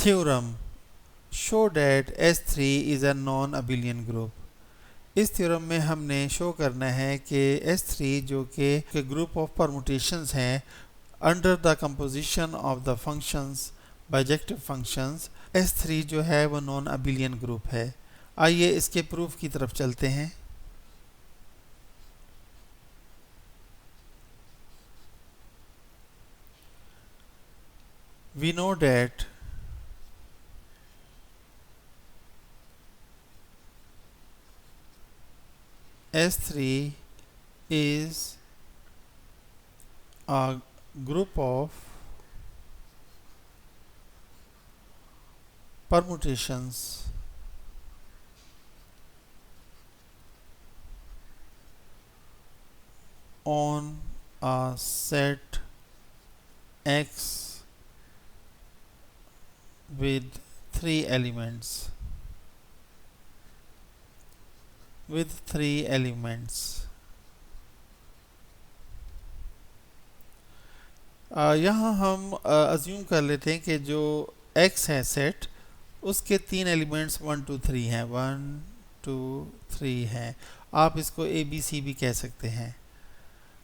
Theorem show that S3 is a non abelian group. इस theorem में हमने show करना है कि S3 जो कि ग्रुप ऑफ परमुटेशंस हैं under the composition of the functions bijective functions, S3 जो है वो नॉन अबिलियन ग्रुप है। आइए इसके प्रूफ की तरफ चलते हैं। We know that S3 is a group of permutations on a set X with three elements. यहाँ हम अज्यूम कर लेते हैं कि जो X है सेट, उसके तीन एलिमेंट्स 1 2 3 हैं, 1 2 3 हैं। आप इसको ABC भी कह सकते हैं।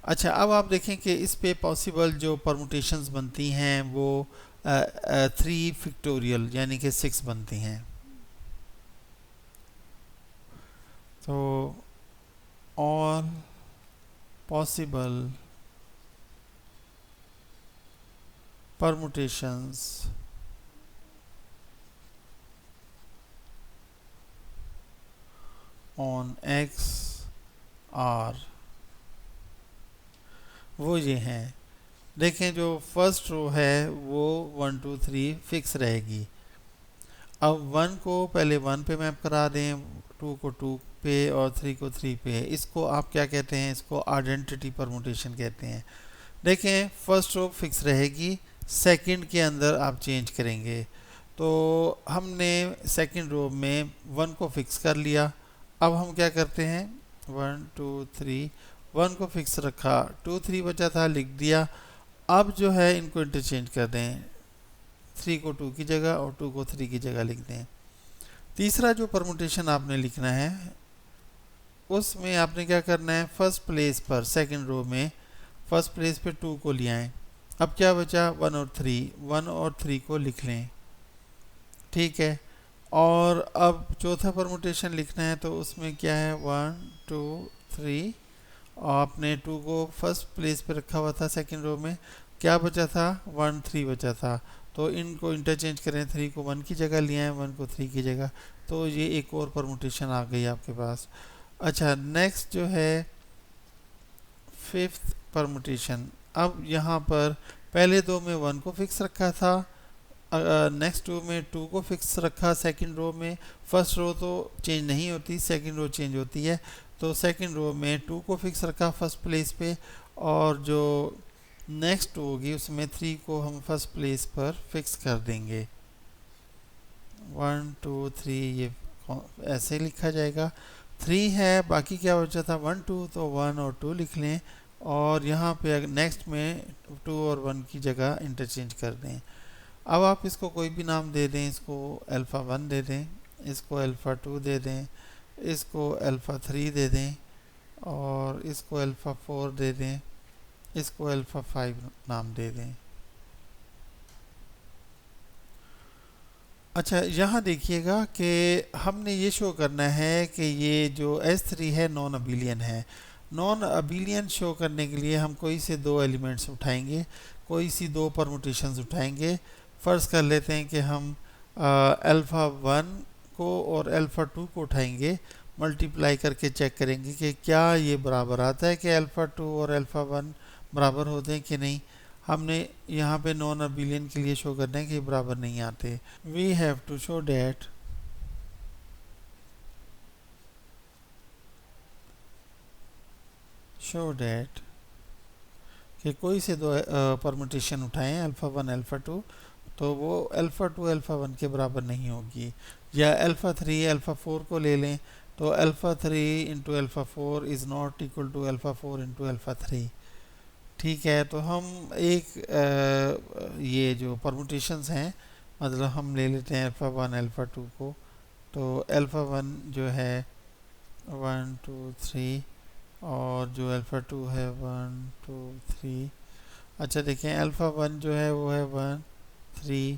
अच्छा, अब आप देखें कि इस पे पॉसिबल जो परमुटेशंस बनती हैं वो 3 फैक्टोरियल यानी कि 6 बनती हैं। तो all possible permutations on X are, वो ये हैं। देखें जो फर्स्ट रो है वो 1 2 3 फिक्स रहेगी। अब 1 को पहले 1 पे मैप करा दें, 2 को 2 पे और 3 को 3 पे। इसको आप क्या कहते हैं? इसको आइडेंटिटी परमुटेशन कहते हैं। देखें फर्स्ट रो फिक्स रहेगी, सेकंड के अंदर आप चेंज करेंगे। तो हमने सेकंड रो में 1 को फिक्स कर लिया। अब हम क्या करते हैं? 1 2 3, 1 को फिक्स रखा, 2 3 बचा था, लिख दिया। अब जो है इनको इंटरचेंज कर दें, 3 को 2 की जगह और 2 को 3 की जगह लिख दें। तीसरा जो परमुटेशन आपने लिखना है उसमें आपने क्या करना है? फर्स्ट प्लेस पर सेकंड रो में फर्स्ट प्लेस पे 2 को ले आएं। अब क्या बचा? 1 और 3, 1 और 3 को लिख लें। ठीक है। और अब चौथा परमुटेशन लिखना है तो उसमें क्या है? 1 2 3, आपने 2 को फर्स्ट प्लेस पे रखा हुआ था सेकंड रो में। क्या बचा था? 1 3 बचा था। तो इनको इंटरचेंज करें, 3 को 1 की जगह ले आए, 1 को 3 की जगह। तो ये एक और परमुटेशन आ गई आपके पास। अच्छा, नेक्स्ट जो है फिफ्थ परमुटेशन। अब यहाँ पर पहले दो में 1 को फिक्स रखा था, नेक्स्ट रो में 2 को फिक्स रखा सेकंड रो में। फर्स्ट रो तो चेंज नहीं होती, सेकंड रो चेंज होती है। तो सेकंड रो में 2 को फिक्स रखा फर्स्ट प्लेस पे, और जो नेक्स्ट होगी उसमें 3 को हम फर्स्ट प्लेस पर फिक्स कर देंगे। 1 2 3 ये ऐसे लिखा जाएगा। 3 है, बाकी क्या बचा था? 1 2, तो 1 और 2 लिख लें। और यहाँ पे नेक्स्ट में 2 और 1 की जगह इंटरचेंज कर दें। अब आप इसको कोई भी नाम दे दें, इसको अल्फ़ा 1 दे दें, इसको अल्फ़ा 2 दे दें, इसको अल्फ़ा 3 दे दें, और इसको अल्फ़ा 4 दे दें, इसको अल्फ़ा 5 नाम दे दें। अच्छा, यहाँ देखिएगा कि हमने ये शो करना है कि ये जो S3 है नॉन अबिलियन है। नॉन अबिलियन शो करने के लिए हम कोई से दो एलिमेंट्स उठाएंगे, कोई सी दो परमुटेशंस उठाएंगे। फ़र्ज़ कर लेते हैं कि हम अल्फ़ा 1 को और अल्फ़ा 2 को उठाएंगे, मल्टीप्लाई करके चेक करेंगे कि क्या ये बराबर आता है कि अल्फ़ा 2 और अल्फ़ा 1 बराबर होते हैं कि नहीं। हमने यहाँ पे नॉन अबिलियन के लिए शो करना है कि बराबर नहीं आते। We have to show that कि कोई से दो परमुटेशन उठाएं अल्फ़ा 1 अल्फ़ा 2, तो वो अल्फ़ा 2 अल्फ़ा 1 के बराबर नहीं होगी। या अल्फ़ा 3 अल्फ़ा 4 को ले लें, तो alpha 3 into alpha 4 is not equal to alpha 4 into alpha 3। ठीक है। तो हम एक ये जो परमुटेशंस हैं मतलब हम ले लेते हैं अल्फ़ा वन अल्फ़ा टू को। तो अल्फ़ा वन जो है 1 2 3, और जो अल्फ़ा टू है 1 2 3। अच्छा देखें, अल्फ़ा वन जो है वो है 1 3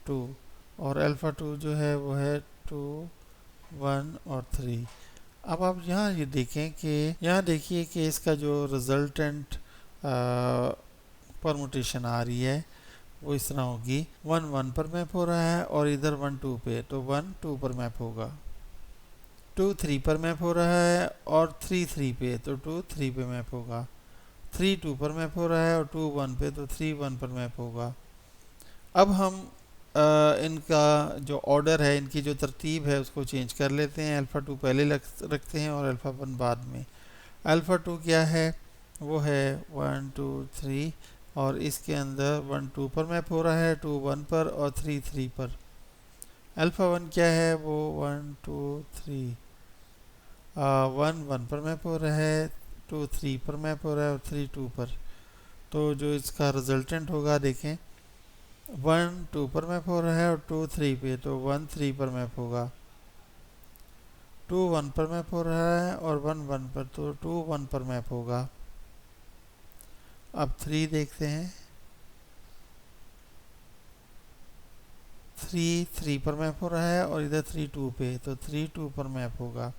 2, और अल्फ़ा टू जो है वो है 2 1 और 3। अब आप यहाँ ये देखें कि यहाँ देखिए कि इसका जो रिजल्टेंट परमुटेशन आ रही है वो इस तरह होगी, 1 1 पर मैप हो रहा है और इधर 1 2 पे, तो 1 2 पर मैप होगा। 2 3 पर मैप हो रहा है और 3 3 पे, तो 2 3 पे मैप होगा। 3 2 पर मैप हो रहा है और 2 1 पे, तो 3 1 पर मैप होगा। अब हम इनका जो ऑर्डर है, इनकी जो तरतीब है उसको चेंज कर लेते हैं। अल्फ़ा टू पहले रखते हैं और अल्फ़ा वन बाद में। अल्फ़ा टू क्या है, वो है 1 2 3, और इसके अंदर 1 2 पर मैप हो रहा है, 2 1 पर और 3 3 पर। अल्फ़ा वन क्या है, वो 1 2 3 1 1 पर मैप हो रहा है, 2 3 पर मैप हो रहा है और 3 2 पर। तो जो इसका रिजल्टेंट होगा देखें, 1 2 पर मैप हो रहा है और 2 3 पे, तो 1 3 पर मैप होगा। 2 1 पर मैप हो रहा है और 1 1 पर, तो 2 1 पर मैप होगा। अब 3 देखते हैं, 3 3 पर मैप हो रहा है और इधर 3 2 पे, तो 3 2 पर मैप होगा।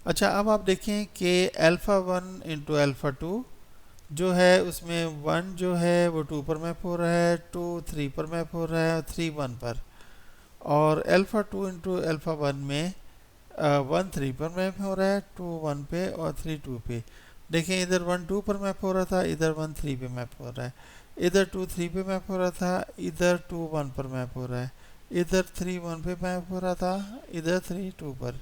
अच्छा अब आप देखें कि alpha one into alpha two जो है उसमें 1 जो है वो 2 पर मैप हो रहा है, 2 3 पर मैप हो रहा है और 3 1 पर। और alpha two into alpha one में 1 3 पर मैप हो रहा है, 2 1 पे और 3 2 पे। देखें, इधर 1 2 पर मैप हो रहा था, इधर 1 3 पे मैप हो रहा है। इधर 2 3 पे मैप हो रहा था, इधर 2 1 पर मैप हो रहा है। इधर 3 1 पे मैप हो रहा था, इधर 3 2 पर।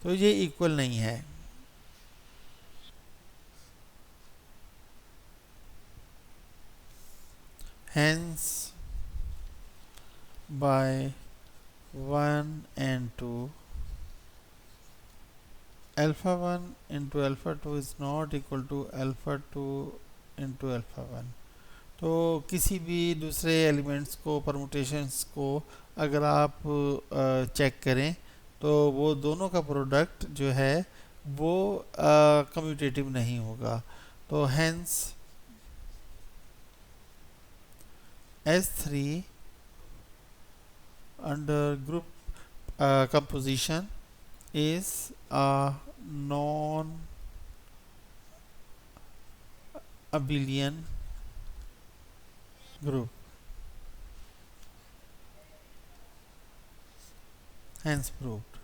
तो ये इक्वल नहीं है। Hence, by 1 and 2, alpha 1 into alpha 2 is not equal to alpha 2 into alpha 1। तो किसी भी दूसरे एलिमेंट्स को, परमुटेशंस को अगर आप चेक करें तो वो दोनों का प्रोडक्ट जो है वो कम्यूटेटिव नहीं होगा। तो hence S3 under group composition is a non abelian group, hence proved।